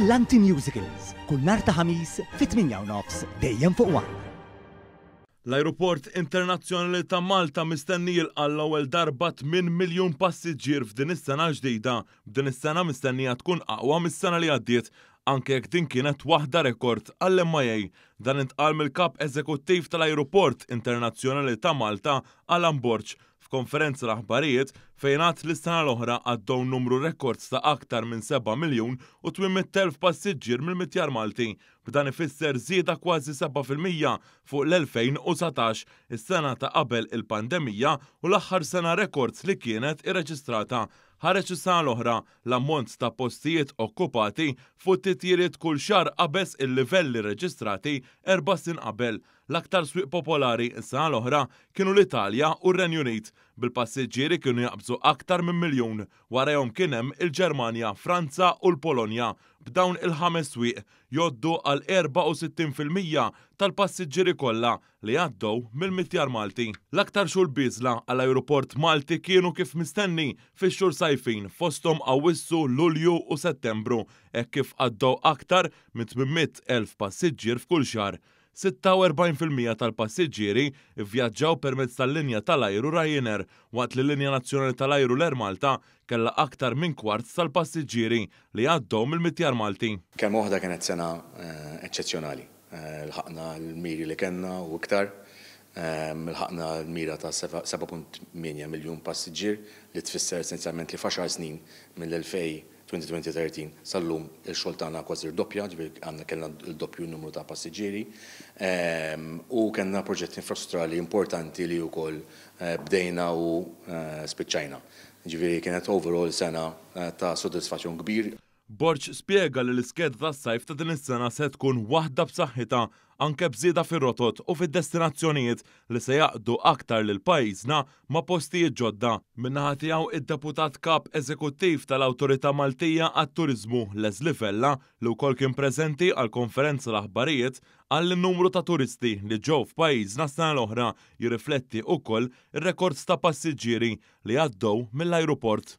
Brillanti Musicals, kull nhar ta' ħamis fit-8:30 dejjem fuq One. L-Ajruport Internazzjonali ta' Malta mistenni jilqa' l-ewwel darba 8 miljun passiġġier f'din is-sena ġdida. B'din is-sena mistennija tkun aqwa mis-sena li għaddiet, anke jekk din kienet waħda rekord għall-MIA. Dan intqal mill-kap eżekuttiv tal-Ajruport Internazzjonali ta' Malta Alan Borg f'konferenza l-aħbarijiet fejn għad l-sena l-oħra għaddew numru rekords ta' aktar minn 7 miljun u 800,000 passiġġier mill-Mitjar Malti. B'dan ifisser żieda kważi 7% fuq l-2019, is-sena ta' qabel il-pandemija u l-aħħar sena rekords li kienet irreġistrata. Ħareġ is-sena l-oħra l-ammont ta' postijiet okkupati fuq titjiriet kull xahar qabeż il-livelli reġistrati 4 snin qabel. L-aktar swieq popolari is-sena l-oħra kienu l-Italja u r-Renju Unit, bil-passiġġieri kienu jaqbżu aktar minn miljun, warahom kien hemm il-Ġermanja, Franza u l-Polonja. B'dawn il-5 swieq jgħoddu għal 64% tal-passiġġieri kollha li għaddew mill-Mitjar Malti. L-aktar xhur biżla għall-Ajruport Malti kienu kif mistenni fix-xhur sajfin fosthom Awwissu, Lulju u Settembru, hekk kif għaddew aktar minn 800,000 passiġġier f'kull xahar. 46% tal-passiġġieri vvjaġġaw permezz tal-linja tal-ajru Ryanair, waqt li l-linja nazzjonali tal-ajru l-Air Malta kellha aktar minn kwart tal-passiġġieri li għaddew mill-Mitjar Malti. Kemm waħda kienet sena eċċezzjonali. Lħaqna l-miri li kellna u iktar. Lħaqna l-mira ta' 7.8 miljun passiġġier li tfisser essenzjalment li f'10 snin mill-2013 sal-lum il-xogħol tagħna kważi rdoppja, ġifieri għandna kellna l-doppju numru ta' passiġġieri u kellna proġetti infrastrutturali importanti li wkoll bdejna u spiċċajna. Ġifieri kienet overall sena ta' sodisfazzjon kbir. Borg spjega li l-iskeda tas-sajf ta' din is-sena se tkun waħda b'saħħitha anke bżieda fir-rotot u fid-destinazzjonijiet li se jaqdu aktar lil pajjiżna ma' postijiet ġodda. Min-naħa tiegħu id-deputat kap eżekuttiv tal-Awtorità Maltija għat-Turiżmu Leslie Vella li wkoll kien preżenti għal konferenza l-aħbarijiet qal n-numru ta' turisti li ġew f'pajjiżna s-sena l-oħra jirrifletti wkoll ir-rekords ta' passiġġieri li għaddew mill-ajruport.